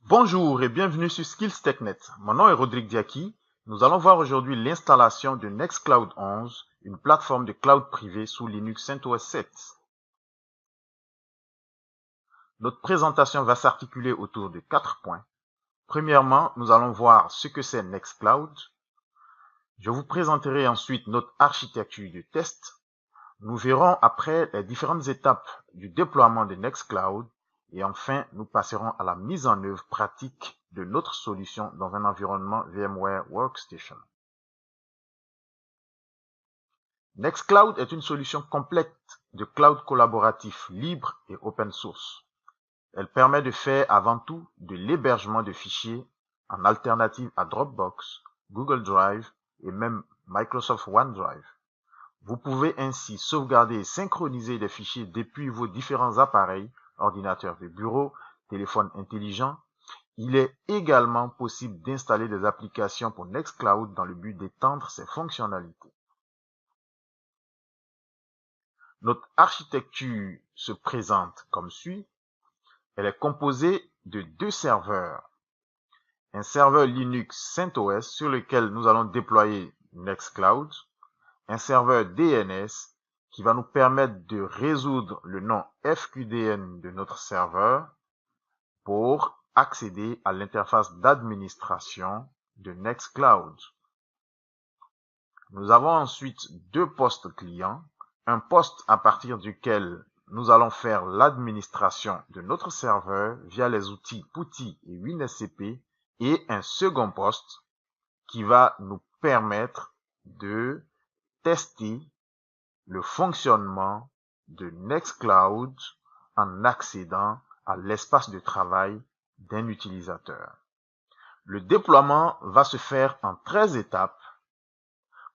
Bonjour et bienvenue sur Skills TechNet. Mon nom est Rodrigue Diaki. Nous allons voir aujourd'hui l'installation de Nextcloud 11, une plateforme de cloud privé sous Linux CentOS 7. Notre présentation va s'articuler autour de 4 points. Premièrement, nous allons voir ce que c'est Nextcloud. Je vous présenterai ensuite notre architecture de test. Nous verrons après les différentes étapes du déploiement de Nextcloud. Et enfin, nous passerons à la mise en œuvre pratique de notre solution dans un environnement VMware Workstation. Nextcloud est une solution complète de cloud collaboratif libre et open source. Elle permet de faire avant tout de l'hébergement de fichiers en alternative à Dropbox, Google Drive et même Microsoft OneDrive. Vous pouvez ainsi sauvegarder et synchroniser les fichiers depuis vos différents appareils, ordinateurs de bureau, téléphones intelligents. Il est également possible d'installer des applications pour Nextcloud dans le but d'étendre ses fonctionnalités. Notre architecture se présente comme suit. Elle est composée de 2 serveurs. Un serveur Linux CentOS sur lequel nous allons déployer Nextcloud. Un serveur DNS qui va nous permettre de résoudre le nom FQDN de notre serveur pour accéder à l'interface d'administration de Nextcloud. Nous avons ensuite 2 postes clients, un poste à partir duquel nous allons faire l'administration de notre serveur via les outils PuTTY et WinSCP et un second poste qui va nous permettre de tester le fonctionnement de Nextcloud en accédant à l'espace de travail d'un utilisateur. Le déploiement va se faire en 13 étapes.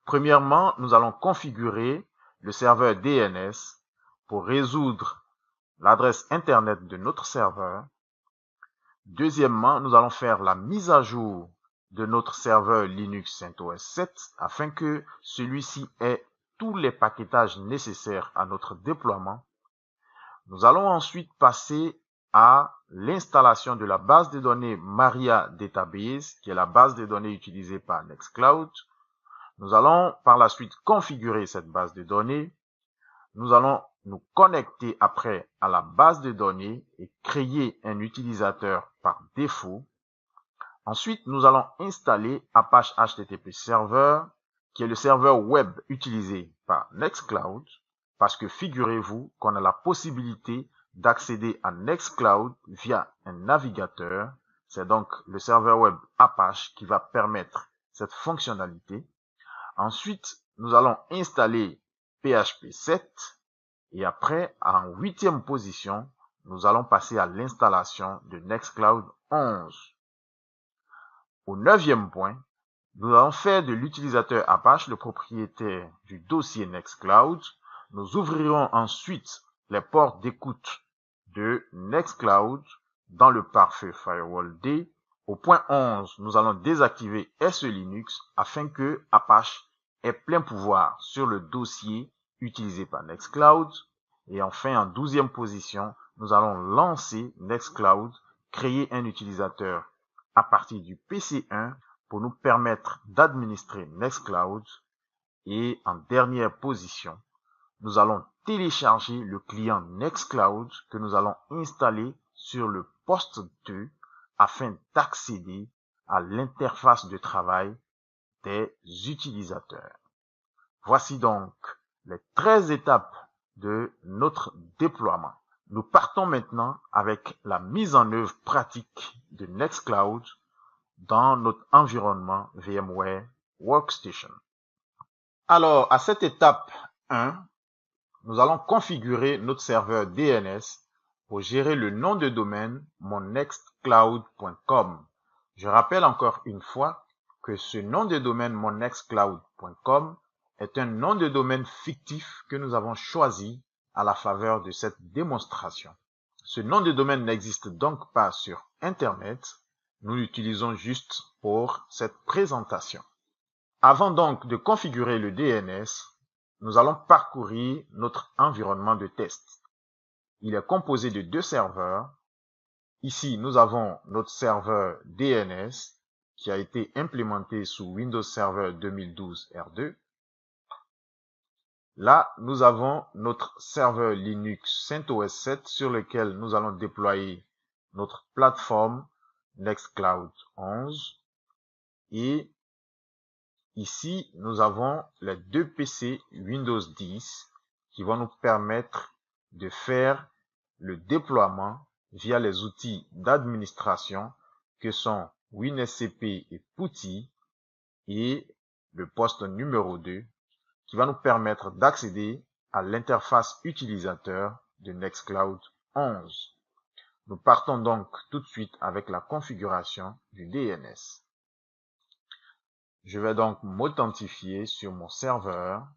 Premièrement, nous allons configurer le serveur DNS pour résoudre l'adresse Internet de notre serveur. Deuxièmement, nous allons faire la mise à jour de notre serveur Linux CentOS 7 afin que celui-ci ait tous les paquetages nécessaires à notre déploiement. Nous allons ensuite passer à l'installation de la base de données Maria Database, qui est la base de données utilisée par Nextcloud. Nous allons par la suite configurer cette base de données. Nous allons nous connecter après à la base de données et créer un utilisateur par défaut. Ensuite, nous allons installer Apache HTTP Server, qui est le serveur web utilisé par Nextcloud, parce que figurez-vous qu'on a la possibilité d'accéder à Nextcloud via un navigateur. C'est donc le serveur web Apache qui va permettre cette fonctionnalité. Ensuite, nous allons installer PHP 7 et après, en 8e position, nous allons passer à l'installation de Nextcloud 11. Au 9e point, nous allons faire de l'utilisateur Apache le propriétaire du dossier Nextcloud. Nous ouvrirons ensuite les portes d'écoute de Nextcloud dans le pare-feu Firewall D. Au point 11, nous allons désactiver SE Linux afin que Apache ait plein pouvoir sur le dossier utilisé par Nextcloud. Et enfin, en 12e position, nous allons lancer Nextcloud, créer un utilisateur à partir du PC1 pour nous permettre d'administrer Nextcloud. Et en dernière position, nous allons télécharger le client Nextcloud que nous allons installer sur le poste 2 afin d'accéder à l'interface de travail des utilisateurs. Voici donc les 13 étapes de notre déploiement. Nous partons maintenant avec la mise en œuvre pratique de Nextcloud dans notre environnement VMware Workstation. Alors, à cette étape 1, nous allons configurer notre serveur DNS pour gérer le nom de domaine monnextcloud.com. Je rappelle encore une fois que ce nom de domaine monnextcloud.com est un nom de domaine fictif que nous avons choisi à la faveur de cette démonstration. Ce nom de domaine n'existe donc pas sur Internet, nous l'utilisons juste pour cette présentation. Avant donc de configurer le DNS, nous allons parcourir notre environnement de test. Il est composé de 2 serveurs Ici, nous avons notre serveur DNS qui a été implémenté sous Windows Server 2012 R2. Là, nous avons notre serveur Linux CentOS 7 sur lequel nous allons déployer notre plateforme Nextcloud 11. Et ici, nous avons les deux PC Windows 10 qui vont nous permettre de faire le déploiement via les outils d'administration que sont WinSCP et PuTTY, et le poste numéro 2 qui va nous permettre d'accéder à l'interface utilisateur de Nextcloud 11. Nous partons donc tout de suite avec la configuration du DNS. Je vais donc m'authentifier sur mon serveur.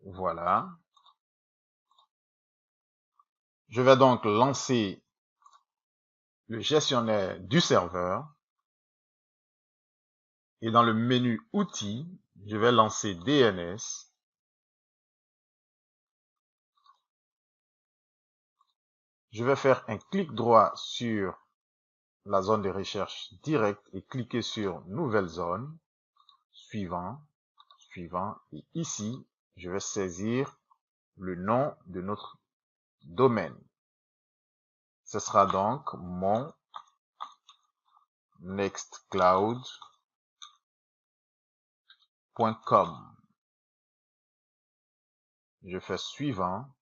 Voilà. Je vais donc lancer le gestionnaire du serveur. Et dans le menu Outils, je vais lancer DNS. Je vais faire un clic droit sur la zone de recherche directe et cliquer sur Nouvelle zone. Suivant, suivant. Et ici, je vais saisir le nom de notre domaine. Ce sera donc mon nextcloud.com. Je fais suivant,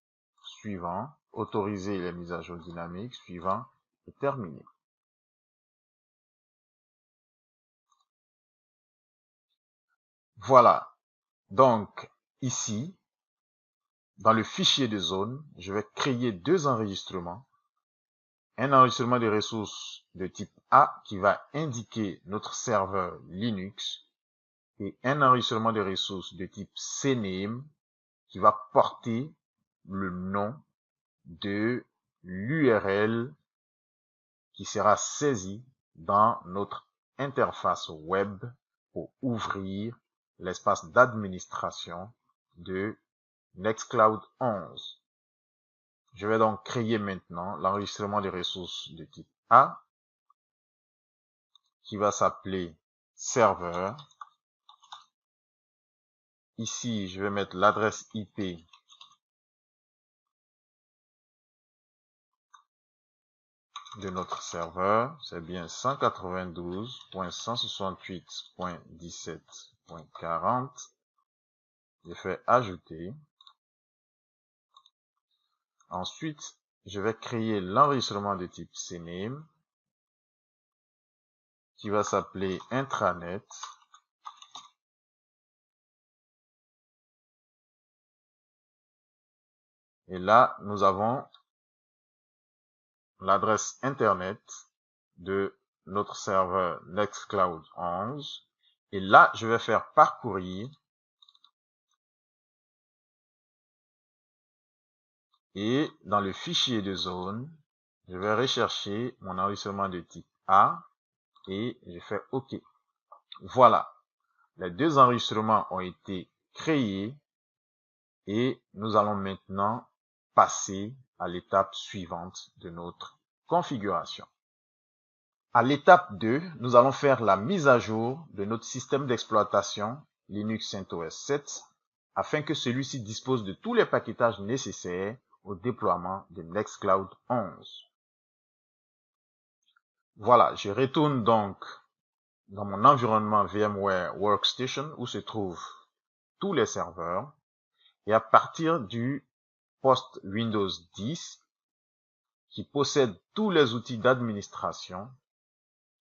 suivant, autoriser les mises à jour dynamiques, suivant et terminer. Voilà. Donc, ici, dans le fichier de zone, je vais créer deux enregistrements. Un enregistrement de ressources de type A qui va indiquer notre serveur Linux et un enregistrement de ressources de type CNAME qui va porter le nom de l'URL qui sera saisi dans notre interface web pour ouvrir l'espace d'administration de Nextcloud 11. Je vais donc créer maintenant l'enregistrement des ressources de type A qui va s'appeler serveur. Ici, je vais mettre l'adresse IP de notre serveur. C'est bien 192.168.17.40. Je fais ajouter. Ensuite, je vais créer l'enregistrement de type CNAME qui va s'appeler intranet. Et là, nous avons l'adresse internet de notre serveur Nextcloud 11. Et là, je vais faire parcourir. Et dans le fichier de zone, je vais rechercher mon enregistrement de type A et je fais OK. Voilà. Les deux enregistrements ont été créés et nous allons maintenant passer à l'étape suivante de notre configuration. À l'étape 2, nous allons faire la mise à jour de notre système d'exploitation Linux CentOS 7 afin que celui-ci dispose de tous les paquetages nécessaires au déploiement de Nextcloud 11. Voilà, je retourne donc dans mon environnement VMware Workstation où se trouvent tous les serveurs et à partir du poste Windows 10 qui possède tous les outils d'administration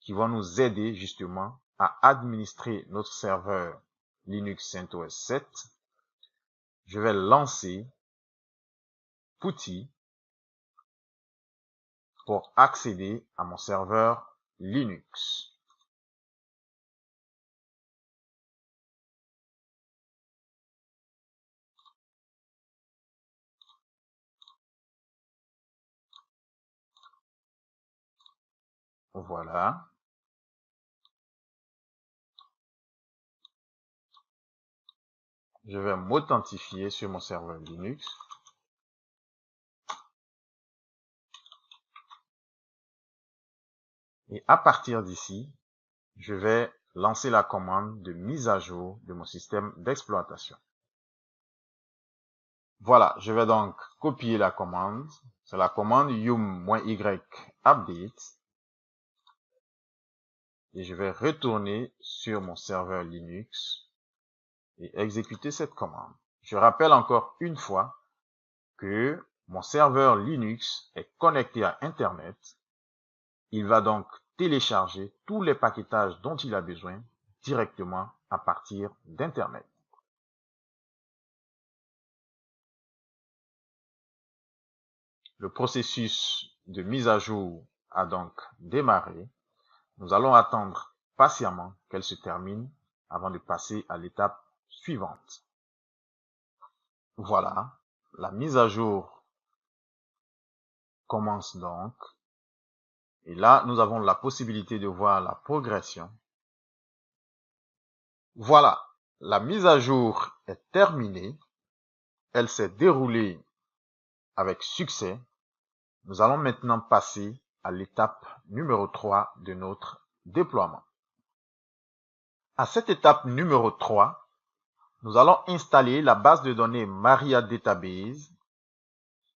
qui vont nous aider justement à administrer notre serveur Linux CentOS 7, je vais lancer PuTTY pour accéder à mon serveur Linux. Voilà. Je vais m'authentifier sur mon serveur Linux. Et à partir d'ici, je vais lancer la commande de mise à jour de mon système d'exploitation. Voilà, je vais donc copier la commande. C'est la commande yum-y update. Et je vais retourner sur mon serveur Linux et exécuter cette commande. Je rappelle encore une fois que mon serveur Linux est connecté à Internet. Il va donc télécharger tous les paquetages dont il a besoin directement à partir d'Internet. Le processus de mise à jour a donc démarré. Nous allons attendre patiemment qu'elle se termine avant de passer à l'étape suivante. Voilà, la mise à jour commence donc. Et là, nous avons la possibilité de voir la progression. Voilà, la mise à jour est terminée. Elle s'est déroulée avec succès. Nous allons maintenant passer à l'étape numéro 3 de notre déploiement. À cette étape numéro 3, nous allons installer la base de données Maria Database,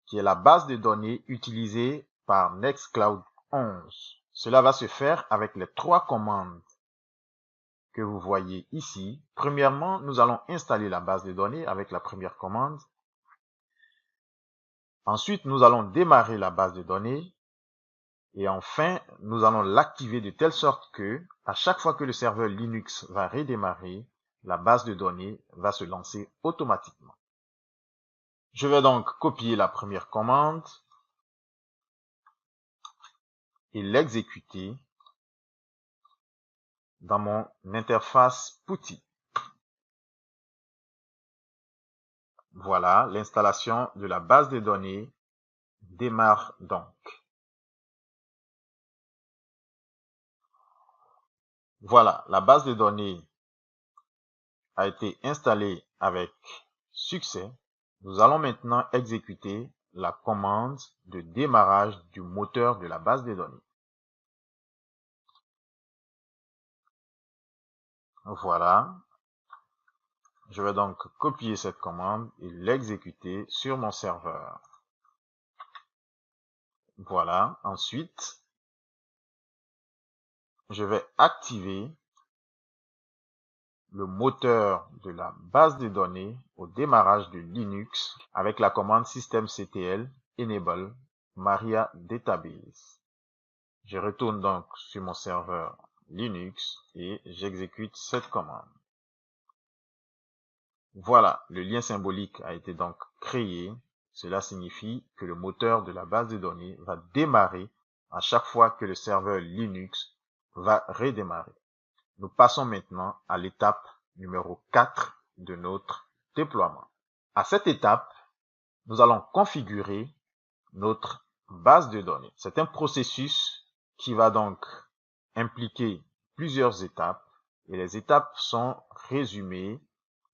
qui est la base de données utilisée par Nextcloud 11. Cela va se faire avec les 3 commandes que vous voyez ici. Premièrement, nous allons installer la base de données avec la première commande. Ensuite, nous allons démarrer la base de données. Et enfin, nous allons l'activer de telle sorte que, à chaque fois que le serveur Linux va redémarrer, la base de données va se lancer automatiquement. Je vais donc copier la première commande et l'exécuter dans mon interface PuTTY. Voilà, l'installation de la base de données démarre donc. Voilà, la base de données a été installée avec succès. Nous allons maintenant exécuter la commande de démarrage du moteur de la base de données. Voilà. Je vais donc copier cette commande et l'exécuter sur mon serveur. Voilà. Ensuite, je vais activer le moteur de la base de données au démarrage de Linux avec la commande systemctl enable Maria Database. Je retourne donc sur mon serveur Linux et j'exécute cette commande. Voilà, le lien symbolique a été donc créé. Cela signifie que le moteur de la base de données va démarrer à chaque fois que le serveur Linux va redémarrer. Nous passons maintenant à l'étape numéro 4 de notre déploiement. À cette étape, nous allons configurer notre base de données. C'est un processus qui va donc impliquer plusieurs étapes et les étapes sont résumées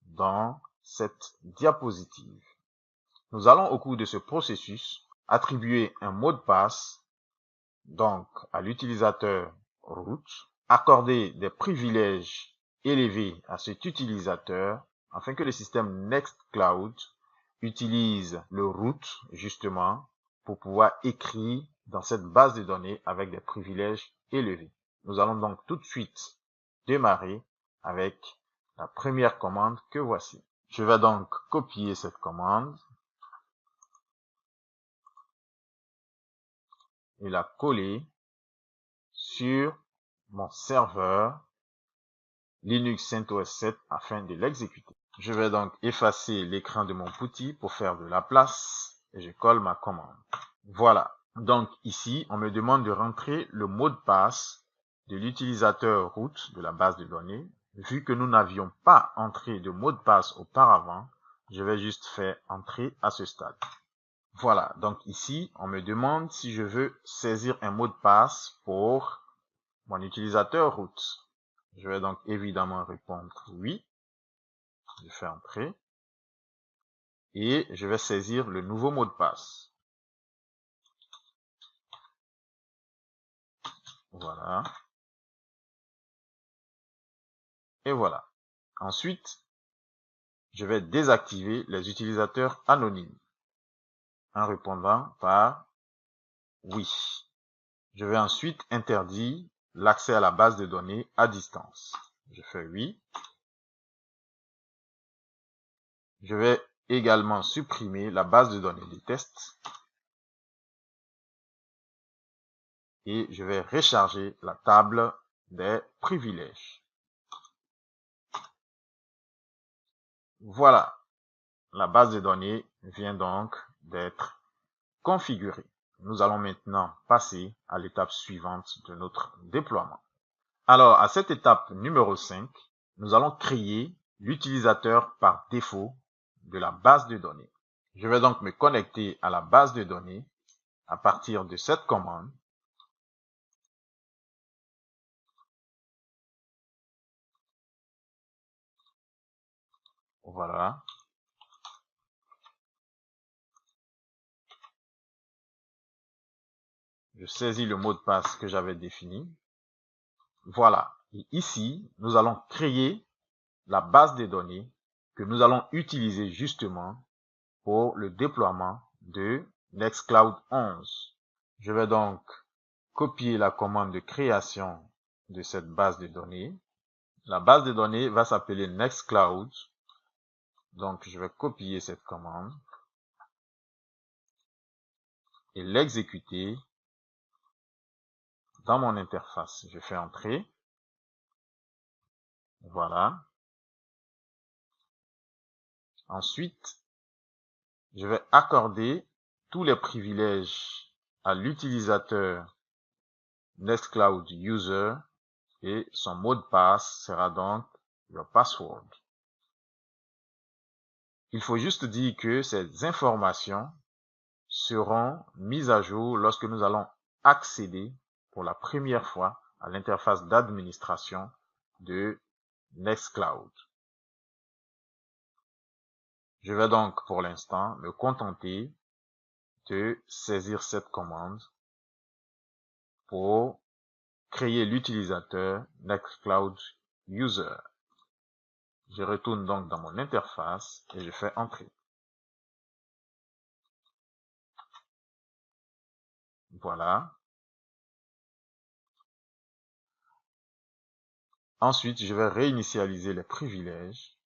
dans cette diapositive. Nous allons au cours de ce processus attribuer un mot de passe donc à l'utilisateur root, accorder des privilèges élevés à cet utilisateur afin que le système Nextcloud utilise le root justement pour pouvoir écrire dans cette base de données avec des privilèges élevés. Nous allons donc tout de suite démarrer avec la première commande que voici. Je vais donc copier cette commande et la coller sur mon serveur Linux CentOS 7 afin de l'exécuter. Je vais donc effacer l'écran de mon PuTTY pour faire de la place et je colle ma commande. Voilà. Donc ici, on me demande de rentrer le mot de passe de l'utilisateur root de la base de données. Vu que nous n'avions pas entré de mot de passe auparavant, je vais juste faire entrer à ce stade. Voilà, donc ici, on me demande si je veux saisir un mot de passe pour mon utilisateur root. Je vais donc évidemment répondre oui. Je fais entrer. et je vais saisir le nouveau mot de passe. Voilà. Et voilà. Ensuite, je vais désactiver les utilisateurs anonymes en répondant par oui. Je vais ensuite interdire l'accès à la base de données à distance. Je fais oui. Je vais également supprimer la base de données des tests et je vais recharger la table des privilèges. Voilà, la base de données vient donc d'être configurée. Nous allons maintenant passer à l'étape suivante de notre déploiement. Alors, à cette étape numéro 5, nous allons créer l'utilisateur par défaut de la base de données. Je vais donc me connecter à la base de données à partir de cette commande. Voilà. Je saisis le mot de passe que j'avais défini. Voilà. Et ici, nous allons créer la base de données que nous allons utiliser justement pour le déploiement de Nextcloud 11. Je vais donc copier la commande de création de cette base de données. La base de données va s'appeler Nextcloud. Donc, je vais copier cette commande et l'exécuter dans mon interface. Je fais entrer. Voilà. Ensuite, je vais accorder tous les privilèges à l'utilisateur Nextcloud User et son mot de passe sera donc your password. Il faut juste dire que ces informations seront mises à jour lorsque nous allons accéder pour la première fois à l'interface d'administration de Nextcloud. Je vais donc pour l'instant me contenter de saisir cette commande pour créer l'utilisateur Nextcloud User. Je retourne donc dans mon interface et je fais entrer. Voilà. Ensuite, je vais réinitialiser les privilèges.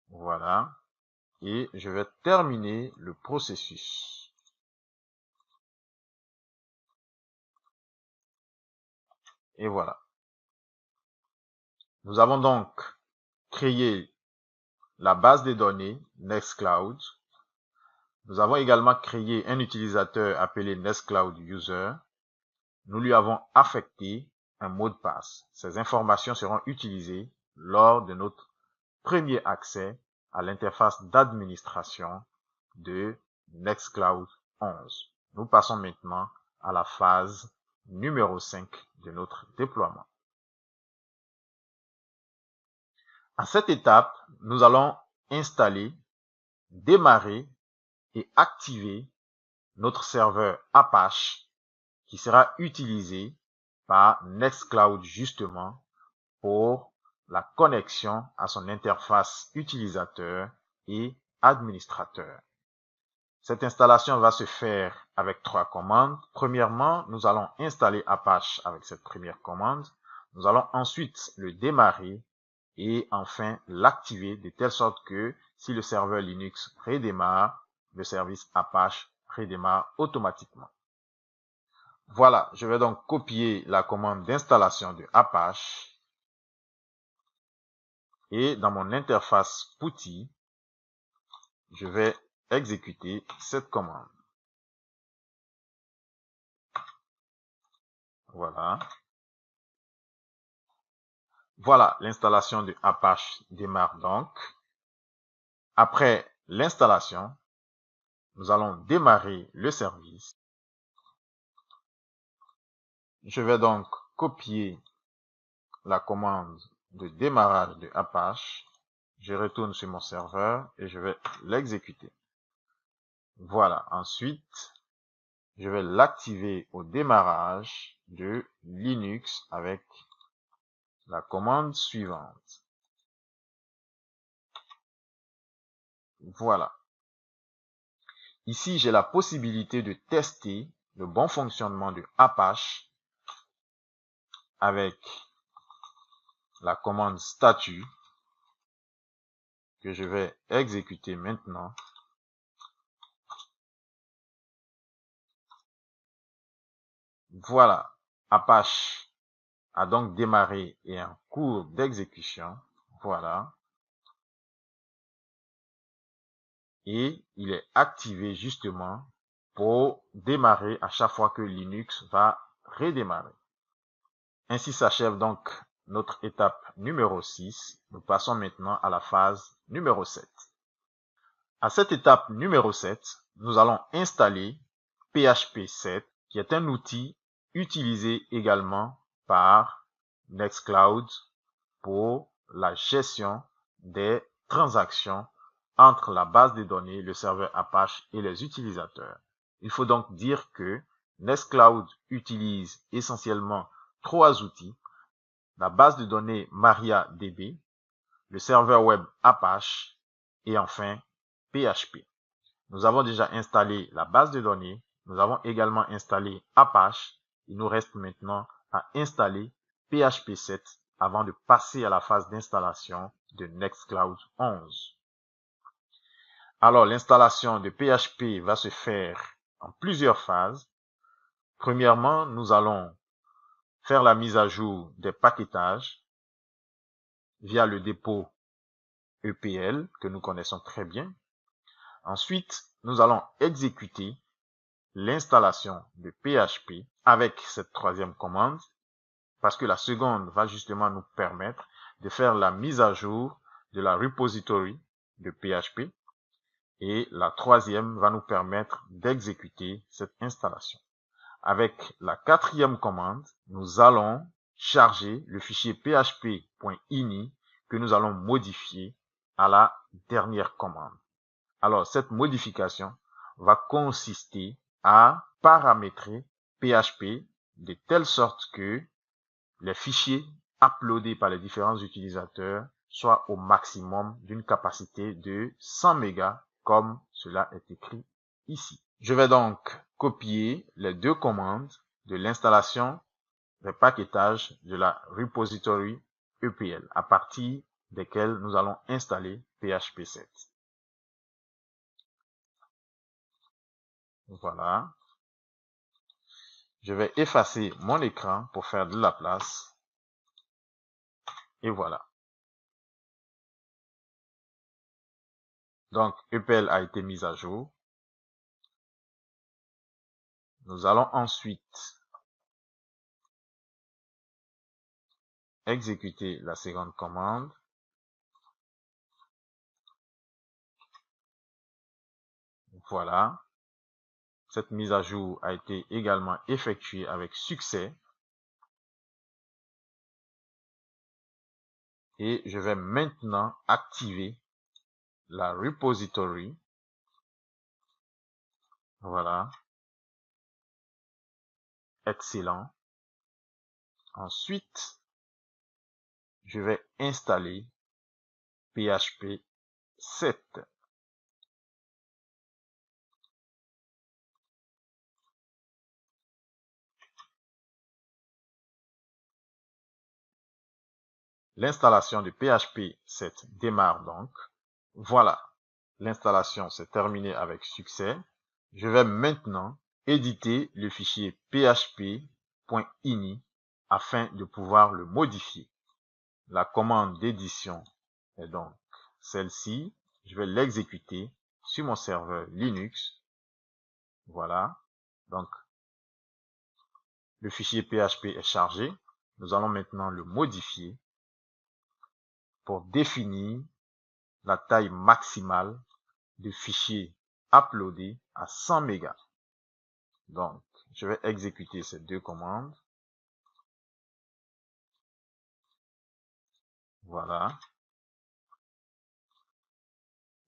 Voilà. Et je vais terminer le processus. Et voilà. Nous avons donc créé la base de données Nextcloud. Nous avons également créé un utilisateur appelé Nextcloud User. Nous lui avons affecté un mot de passe. Ces informations seront utilisées lors de notre premier accès à l'interface d'administration de Nextcloud 11. Nous passons maintenant à la phase numéro 5 de notre déploiement. À cette étape, nous allons installer, démarrer et activer notre serveur Apache qui sera utilisé par Nextcloud justement pour la connexion à son interface utilisateur et administrateur. Cette installation va se faire avec 3 commandes. Premièrement, nous allons installer Apache avec cette première commande. Nous allons ensuite le démarrer et enfin l'activer de telle sorte que si le serveur Linux redémarre, le service Apache redémarre automatiquement. Voilà, je vais donc copier la commande d'installation de Apache et dans mon interface PuTTY, je vais exécuter cette commande. Voilà. Voilà, l'installation de Apache démarre donc. Après l'installation, nous allons démarrer le service. Je vais donc copier la commande de démarrage de Apache. Je retourne sur mon serveur et je vais l'exécuter. Voilà. Ensuite, je vais l'activer au démarrage de Linux avec la commande suivante. Voilà. Ici, j'ai la possibilité de tester le bon fonctionnement de Apache avec la commande statut que je vais exécuter maintenant. Voilà, Apache a donc démarré et en cours d'exécution. Voilà. Et il est activé justement pour démarrer à chaque fois que Linux va redémarrer. Ainsi s'achève donc notre étape numéro 6. Nous passons maintenant à la phase numéro 7. À cette étape numéro 7, nous allons installer PHP 7, qui est un outil utilisé également par Nextcloud pour la gestion des transactions entre la base de données, le serveur Apache et les utilisateurs. Il faut donc dire que Nextcloud utilise essentiellement 3 outils: la base de données MariaDB, le serveur web Apache et enfin PHP. Nous avons déjà installé la base de données, nous avons également installé Apache. Il nous reste maintenant à installer PHP 7 avant de passer à la phase d'installation de Nextcloud 11. Alors, l'installation de PHP va se faire en plusieurs phases. Premièrement, nous allons faire la mise à jour des paquetages via le dépôt EPL que nous connaissons très bien. Ensuite, nous allons exécuter l'installation de PHP avec cette troisième commande, parce que la seconde va justement nous permettre de faire la mise à jour de la repository de PHP, et la troisième va nous permettre d'exécuter cette installation. Avec la quatrième commande, nous allons charger le fichier php.ini que nous allons modifier à la dernière commande. Alors, cette modification va consister à paramétrer PHP de telle sorte que les fichiers uploadés par les différents utilisateurs soient au maximum d'une capacité de 100 mégas, comme cela est écrit ici. Je vais donc copier les 2 commandes de l'installation des paquetages de la repository EPL, à partir desquelles nous allons installer PHP 7. Voilà. Je vais effacer mon écran pour faire de la place. Et voilà. Donc, EPL a été mise à jour. Nous allons ensuite exécuter la seconde commande. Voilà. Cette mise à jour a été également effectuée avec succès. Et je vais maintenant activer la repository. Voilà. Excellent. Ensuite, je vais installer PHP 7. L'installation de PHP 7 démarre donc. Voilà, l'installation s'est terminée avec succès. Je vais maintenant éditer le fichier php.ini afin de pouvoir le modifier. La commande d'édition est donc celle-ci. Je vais l'exécuter sur mon serveur Linux. Voilà, donc le fichier PHP est chargé. Nous allons maintenant le modifier pour définir la taille maximale du fichier uploadé à 100 mégas. Donc, je vais exécuter ces 2 commandes. Voilà.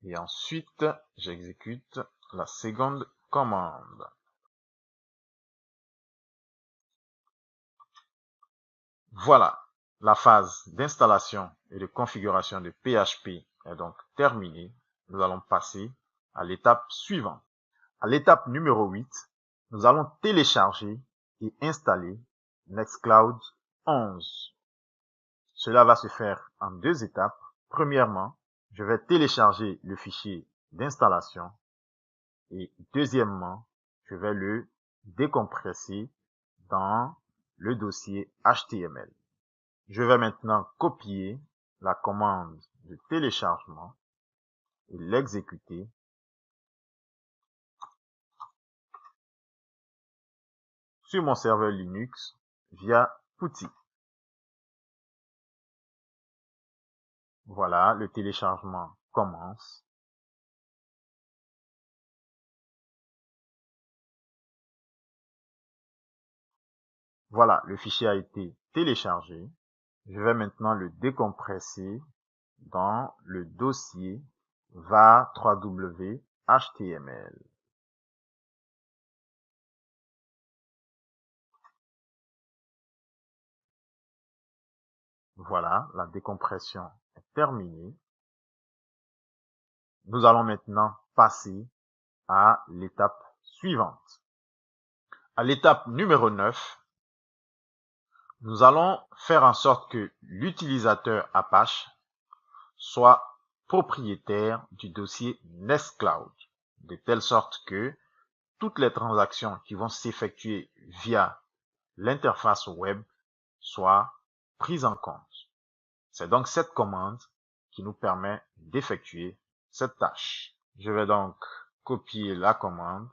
Et ensuite, j'exécute la seconde commande. Voilà, la phase d'installation et de configuration de PHP est donc terminée. Nous allons passer à l'étape suivante. À l'étape numéro 8, nous allons télécharger et installer Nextcloud 11. Cela va se faire en deux étapes. Premièrement, je vais télécharger le fichier d'installation et deuxièmement, je vais le décompresser dans le dossier HTML. Je vais maintenant copier la commande de téléchargement et l'exécuter. Sur mon serveur Linux via PuTTY. Voilà, le téléchargement commence. Voilà, le fichier a été téléchargé. Je vais maintenant le décompresser dans le dossier var3w HTML. Voilà, la décompression est terminée. Nous allons maintenant passer à l'étape suivante. À l'étape numéro 9, nous allons faire en sorte que l'utilisateur Apache soit propriétaire du dossier Nextcloud, de telle sorte que toutes les transactions qui vont s'effectuer via l'interface web soient prises en compte. C'est donc cette commande qui nous permet d'effectuer cette tâche. Je vais donc copier la commande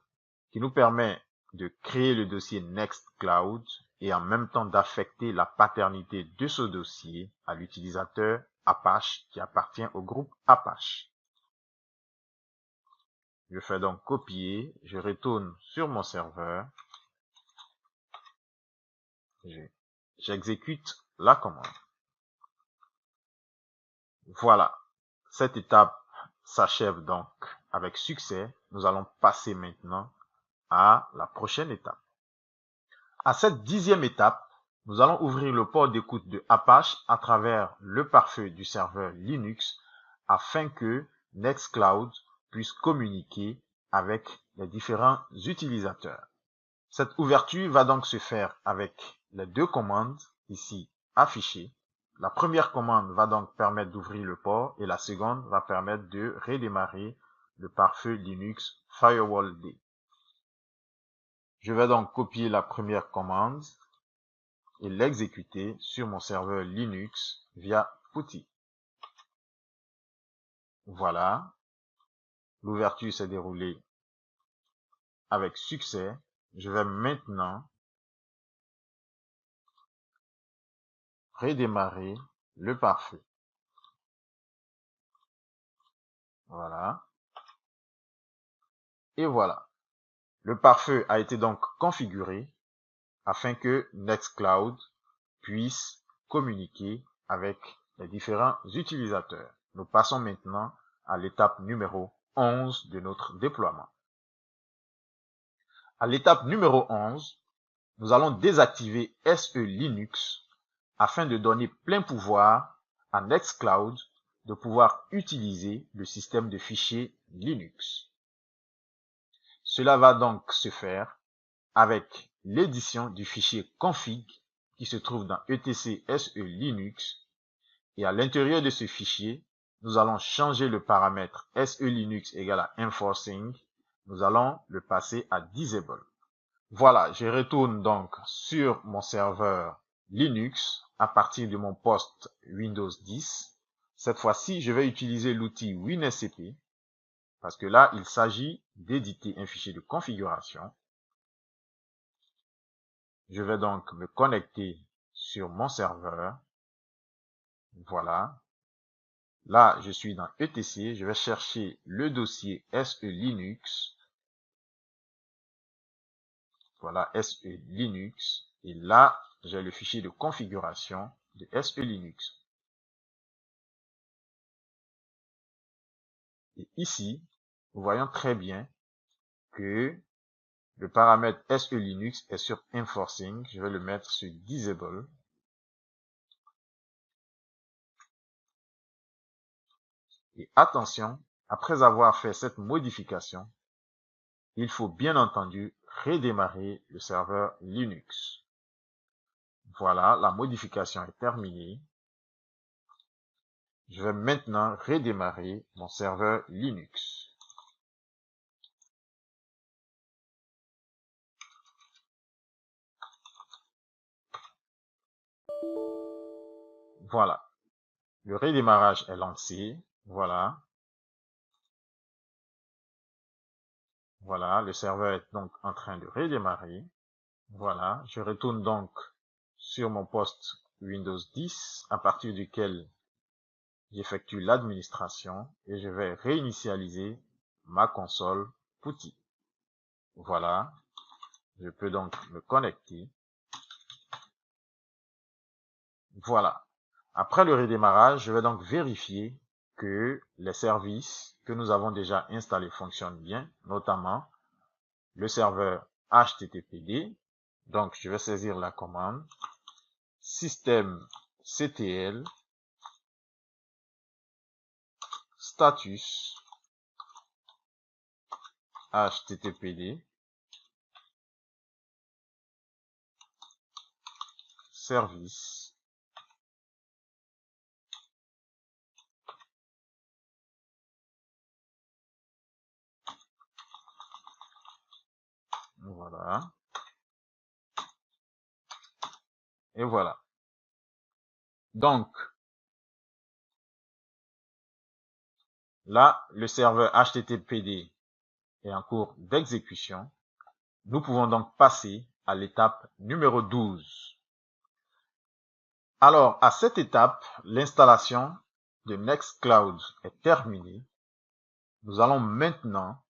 qui nous permet de créer le dossier Nextcloud et en même temps d'affecter la paternité de ce dossier à l'utilisateur Apache qui appartient au groupe Apache. Je fais donc copier, je retourne sur mon serveur, j'exécute la commande. Voilà, cette étape s'achève donc avec succès. Nous allons passer maintenant à la prochaine étape. À cette 10e étape, nous allons ouvrir le port d'écoute de Apache à travers le pare-feu du serveur Linux afin que Nextcloud puisse communiquer avec les différents utilisateurs. Cette ouverture va donc se faire avec les deux commandes ici affichées. La première commande va donc permettre d'ouvrir le port et la seconde va permettre de redémarrer le pare-feu Linux FirewallD. Je vais donc copier la première commande et l'exécuter sur mon serveur Linux via PuTTY. Voilà, l'ouverture s'est déroulée avec succès. Je vais maintenant redémarrer le pare-feu. Voilà. Et voilà. Le pare-feu a été donc configuré afin que Nextcloud puisse communiquer avec les différents utilisateurs. Nous passons maintenant à l'étape numéro 11 de notre déploiement. À l'étape numéro 11, nous allons désactiver SE Linux afin de donner plein pouvoir à Nextcloud de pouvoir utiliser le système de fichiers Linux. Cela va donc se faire avec l'édition du fichier config qui se trouve dans etc SE Linux et à l'intérieur de ce fichier, nous allons changer le paramètre SE Linux égale à enforcing. Nous allons le passer à disable. Voilà, je retourne donc sur mon serveur Linux à partir de mon poste Windows 10. Cette fois-ci, je vais utiliser l'outil WinSCP parce que là, il s'agit d'éditer un fichier de configuration. Je vais donc me connecter sur mon serveur. Voilà. Là, je suis dans etc. Je vais chercher le dossier SE Linux. Voilà, SE Linux. Et là, j'ai le fichier de configuration de SE Linux. Et ici, nous voyons très bien que le paramètre SE Linux est sur Enforcing. Je vais le mettre sur Disable. Et attention, après avoir fait cette modification, il faut bien entendu redémarrer le serveur Linux. Voilà, la modification est terminée. Je vais maintenant redémarrer mon serveur Linux. Voilà, le redémarrage est lancé. Voilà. Voilà, le serveur est donc en train de redémarrer. Voilà, je retourne donc sur mon poste Windows 10 à partir duquel j'effectue l'administration et je vais réinitialiser ma console PuTTY. Voilà, je peux donc me connecter. Voilà. Après le redémarrage, je vais donc vérifier que les services que nous avons déjà installés fonctionnent bien, notamment le serveur HTTPD. Donc, je vais saisir la commande systemctl status HTTPD service voilà. Et voilà. Donc, là, le serveur HTTPD est en cours d'exécution. Nous pouvons donc passer à l'étape numéro 12. Alors, à cette étape, l'installation de Nextcloud est terminée. Nous allons maintenant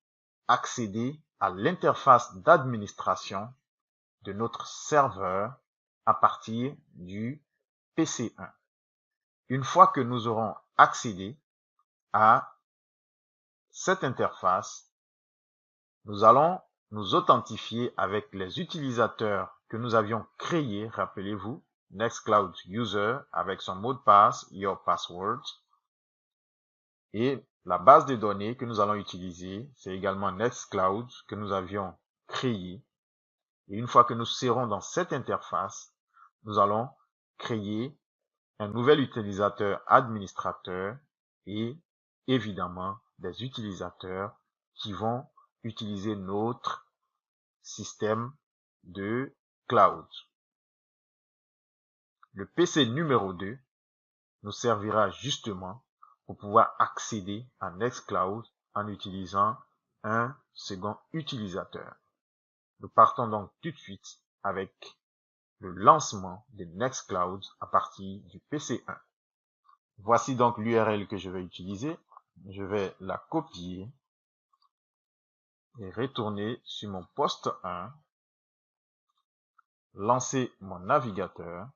accéder à l'interface d'administration de notre serveur à partir du PC1. Une fois que nous aurons accédé à cette interface, nous allons nous authentifier avec les utilisateurs que nous avions créés, rappelez-vous, Nextcloud User avec son mot de passe, Your Password. Et la base de données que nous allons utiliser, c'est également Nextcloud que nous avions créé. Et une fois que nous serons dans cette interface, nous allons créer un nouvel utilisateur administrateur et évidemment des utilisateurs qui vont utiliser notre système de cloud. Le PC numéro 2 nous servira justement pour pouvoir accéder à Nextcloud en utilisant un second utilisateur. Nous partons donc tout de suite avec le lancement de Nextcloud à partir du PC1. Voici donc l'URL que je vais utiliser. Je vais la copier et retourner sur mon poste 1, lancer mon navigateur,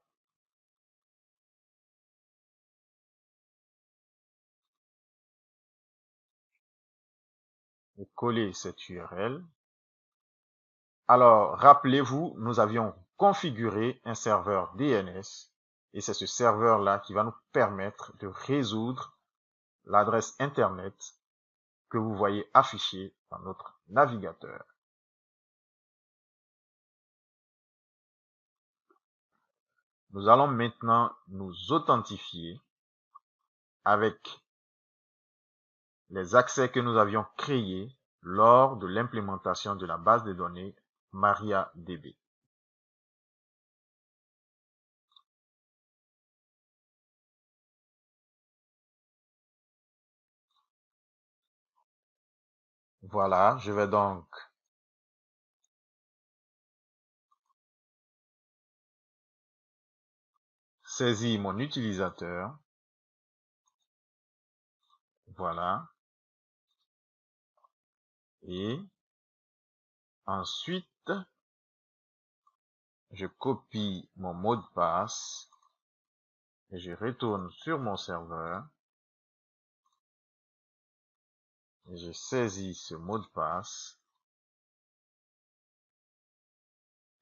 et coller cette URL. Alors, rappelez-vous, nous avions configuré un serveur DNS et c'est ce serveur-là qui va nous permettre de résoudre l'adresse Internet que vous voyez affichée dans notre navigateur. Nous allons maintenant nous authentifier avec les accès que nous avions créés lors de l'implémentation de la base de données MariaDB. Voilà, je vais donc saisir mon utilisateur. Voilà. Et ensuite, je copie mon mot de passe et je retourne sur mon serveur. Je saisis ce mot de passe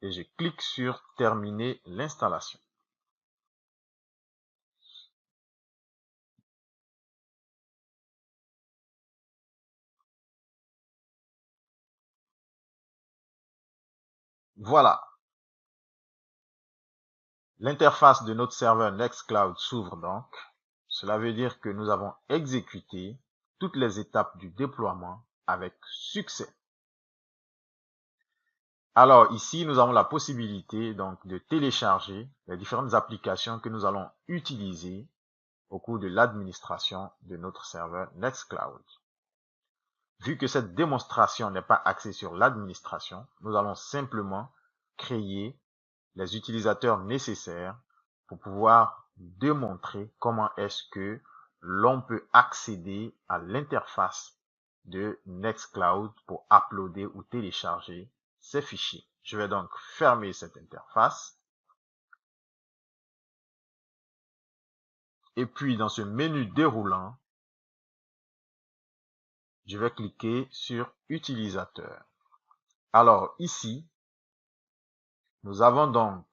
et je clique sur terminer l'installation. Voilà. L'interface de notre serveur Nextcloud s'ouvre donc. Cela veut dire que nous avons exécuté toutes les étapes du déploiement avec succès. Alors ici, nous avons la possibilité donc de télécharger les différentes applications que nous allons utiliser au cours de l'administration de notre serveur Nextcloud. Vu que cette démonstration n'est pas axée sur l'administration, nous allons simplement créer les utilisateurs nécessaires pour pouvoir démontrer comment est-ce que l'on peut accéder à l'interface de Nextcloud pour uploader ou télécharger ces fichiers. Je vais donc fermer cette interface. Et puis dans ce menu déroulant, je vais cliquer sur utilisateur. Alors ici, nous avons donc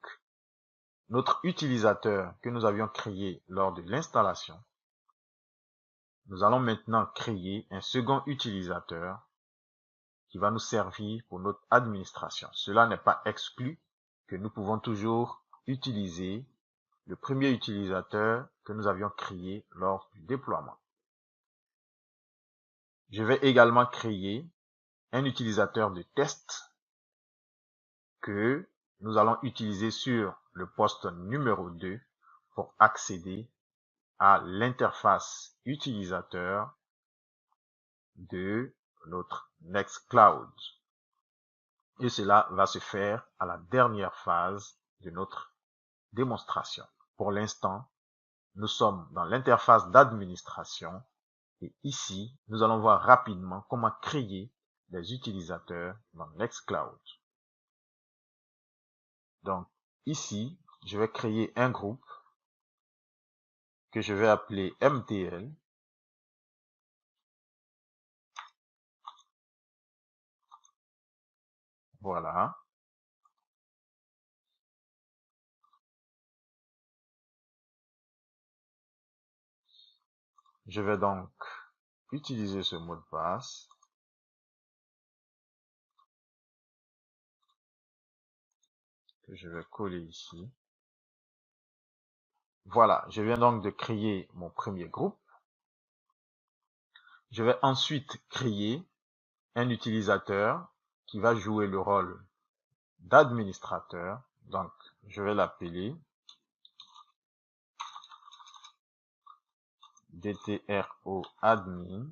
notre utilisateur que nous avions créé lors de l'installation. Nous allons maintenant créer un second utilisateur qui va nous servir pour notre administration. Cela n'est pas exclu que nous pouvons toujours utiliser le premier utilisateur que nous avions créé lors du déploiement. Je vais également créer un utilisateur de test que nous allons utiliser sur le poste numéro 2 pour accéder à l'interface utilisateur de notre Nextcloud. Et cela va se faire à la dernière phase de notre démonstration. Pour l'instant, nous sommes dans l'interface d'administration et ici, nous allons voir rapidement comment créer des utilisateurs dans Nextcloud. Donc, ici, je vais créer un groupe que je vais appeler MTL. Voilà. Je vais donc utiliser ce mot de passe. Que je vais coller ici. Voilà, je viens donc de créer mon premier groupe. Je vais ensuite créer un utilisateur qui va jouer le rôle d'administrateur. Donc, je vais l'appeler DTRO admin.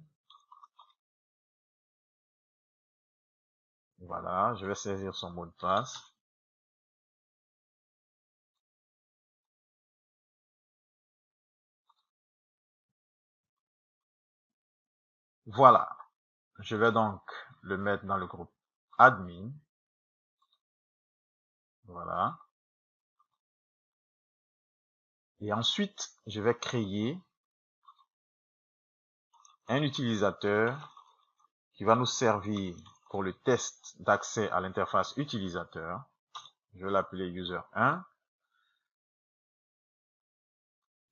Voilà, je vais saisir son mot de passe. Voilà, je vais donc le mettre dans le groupe admin. Voilà. Et ensuite, je vais créer un utilisateur qui va nous servir pour le test d'accès à l'interface utilisateur. Je vais l'appeler user1.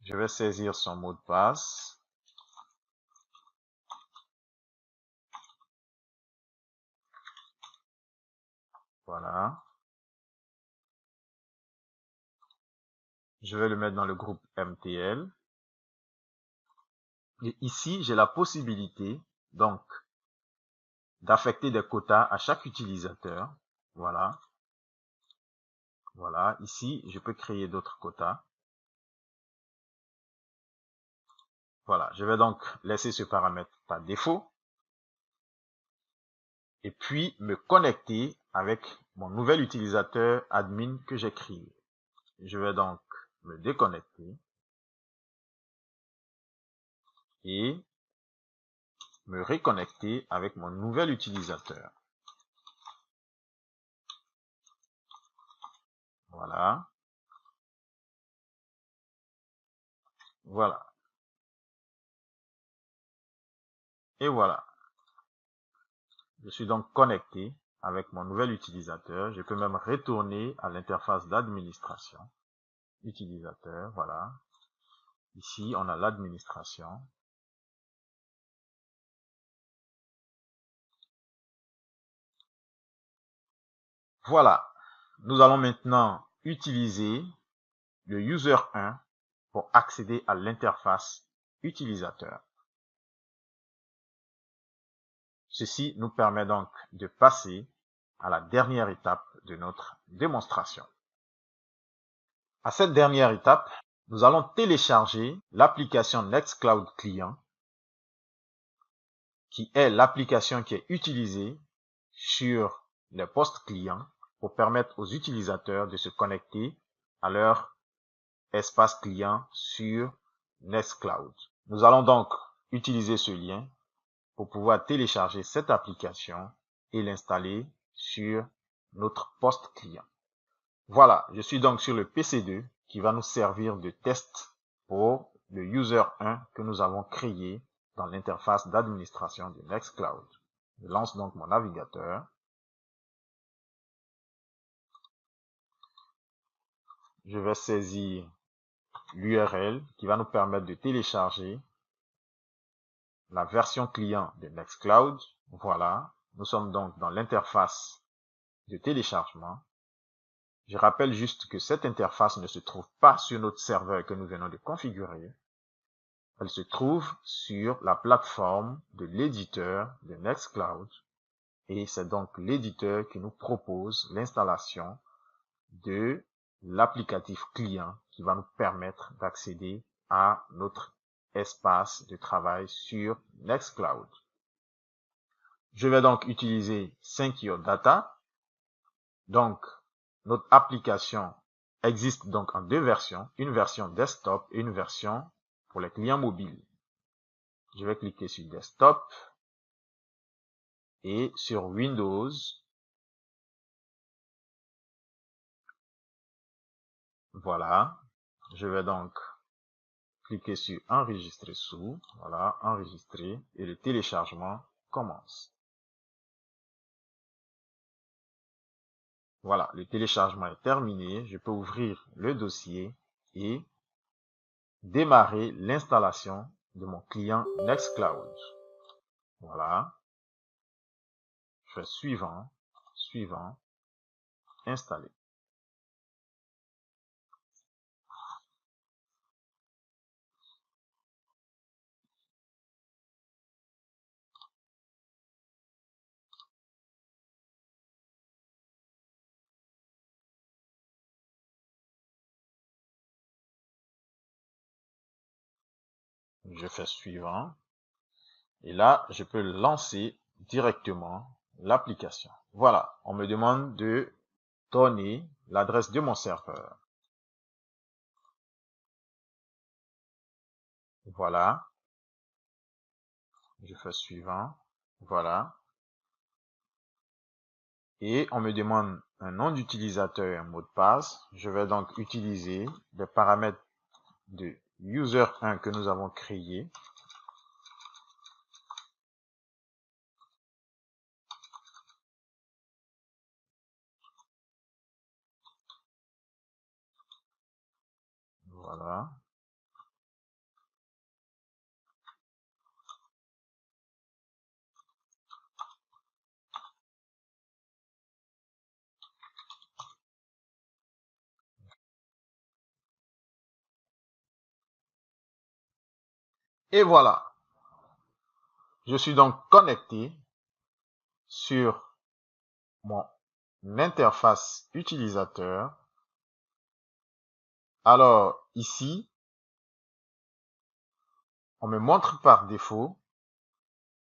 Je vais saisir son mot de passe. Voilà. Je vais le mettre dans le groupe MTL. Et ici, j'ai la possibilité, donc, d'affecter des quotas à chaque utilisateur. Voilà. Voilà. Ici, je peux créer d'autres quotas. Voilà. Je vais donc laisser ce paramètre par défaut. Et puis, me connecter avec mon nouvel utilisateur admin que j'ai créé. Je vais donc me déconnecter et me reconnecter avec mon nouvel utilisateur. Voilà. Voilà. Et voilà. Je suis donc connecté avec mon nouvel utilisateur. Je peux même retourner à l'interface d'administration. Utilisateur, voilà. Ici, on a l'administration. Voilà. Nous allons maintenant utiliser le user 1 pour accéder à l'interface utilisateur. Ceci nous permet donc de passer à la dernière étape de notre démonstration. À cette dernière étape, nous allons télécharger l'application Nextcloud Client, qui est l'application qui est utilisée sur les postes clients pour permettre aux utilisateurs de se connecter à leur espace client sur Nextcloud. Nous allons donc utiliser ce lien pour pouvoir télécharger cette application et l'installer sur notre poste client. Voilà, je suis donc sur le PC2 qui va nous servir de test pour le user 1 que nous avons créé dans l'interface d'administration de Nextcloud. Je lance donc mon navigateur. Je vais saisir l'URL qui va nous permettre de télécharger la version client de Nextcloud. Voilà, nous sommes donc dans l'interface de téléchargement. Je rappelle juste que cette interface ne se trouve pas sur notre serveur que nous venons de configurer. Elle se trouve sur la plateforme de l'éditeur de Nextcloud et c'est donc l'éditeur qui nous propose l'installation de l'applicatif client qui va nous permettre d'accéder à notre espace de travail sur Nextcloud. Je vais donc utiliser Secure Data. Donc, notre application existe donc en deux versions, une version desktop et une version pour les clients mobiles. Je vais cliquer sur Desktop et sur Windows. Voilà. Je vais donc cliquer sur Enregistrer sous. Voilà, enregistrer et le téléchargement commence. Voilà, le téléchargement est terminé. Je peux ouvrir le dossier et démarrer l'installation de mon client Nextcloud. Voilà. Je fais suivant, suivant, installer. Je fais suivant. Et là, je peux lancer directement l'application. Voilà, on me demande de donner l'adresse de mon serveur. Voilà. Je fais suivant. Voilà. Et on me demande un nom d'utilisateur et un mot de passe. Je vais donc utiliser les paramètres de user1 que nous avons créé. Voilà. Et voilà. Je suis donc connecté sur mon interface utilisateur. Alors, ici, on me montre par défaut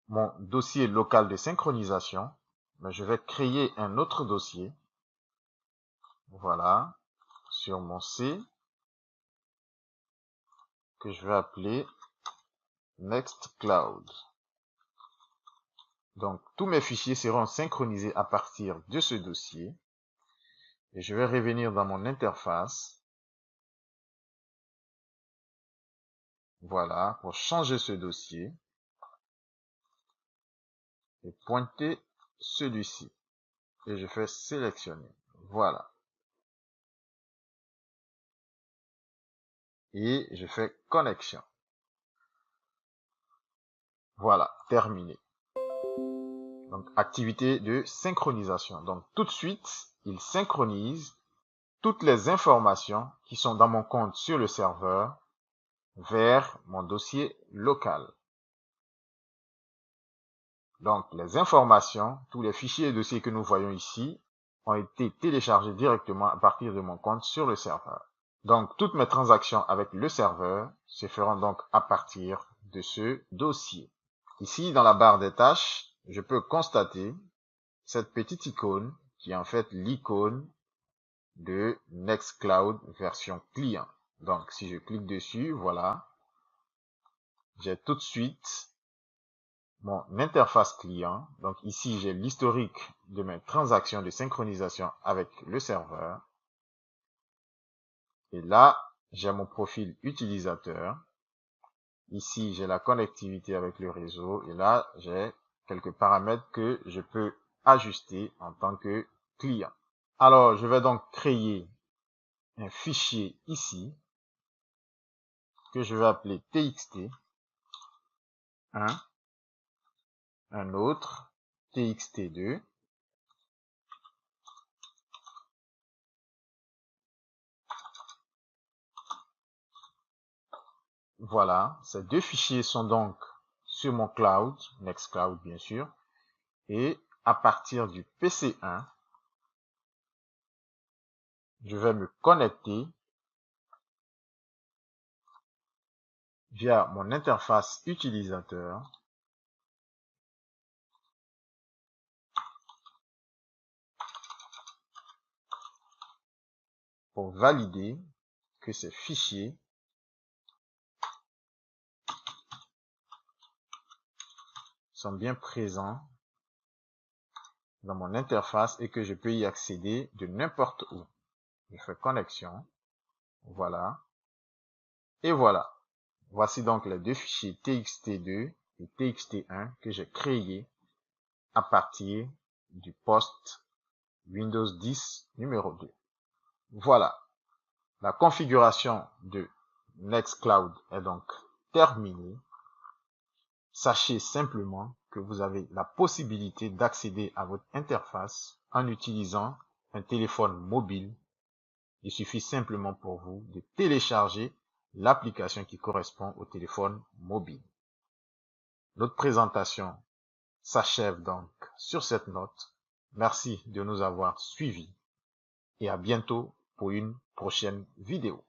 mon dossier local de synchronisation. Mais je vais créer un autre dossier. Voilà. Sur mon C. Que je vais appeler Nextcloud. Donc, tous mes fichiers seront synchronisés à partir de ce dossier. Et je vais revenir dans mon interface. Voilà, pour changer ce dossier. Et pointer celui-ci et je fais sélectionner. Voilà. Et je fais connexion. Voilà, terminé. Donc, activité de synchronisation. Donc, tout de suite, il synchronise toutes les informations qui sont dans mon compte sur le serveur vers mon dossier local. Donc, les informations, tous les fichiers et dossiers que nous voyons ici ont été téléchargés directement à partir de mon compte sur le serveur. Donc, toutes mes transactions avec le serveur se feront donc à partir de ce dossier. Ici, dans la barre des tâches, je peux constater cette petite icône qui est en fait l'icône de Nextcloud version client. Donc, si je clique dessus, voilà, j'ai tout de suite mon interface client. Donc ici, j'ai l'historique de mes transactions de synchronisation avec le serveur. Et là, j'ai mon profil utilisateur. Ici, j'ai la connectivité avec le réseau. Et là, j'ai quelques paramètres que je peux ajuster en tant que client. Alors, je vais donc créer un fichier ici que je vais appeler txt1, un autre txt2, voilà, ces deux fichiers sont donc sur mon cloud, Nextcloud bien sûr, et à partir du PC1, je vais me connecter via mon interface utilisateur pour valider que ces fichiers sont bien présents dans mon interface et que je peux y accéder de n'importe où. Je fais connexion, voilà, et voilà. Voici donc les deux fichiers txt2 et txt1 que j'ai créés à partir du poste Windows 10 numéro 2. Voilà, la configuration de Nextcloud est donc terminée. Sachez simplement que vous avez la possibilité d'accéder à votre interface en utilisant un téléphone mobile. Il suffit simplement pour vous de télécharger l'application qui correspond au téléphone mobile. Notre présentation s'achève donc sur cette note. Merci de nous avoir suivis et à bientôt pour une prochaine vidéo.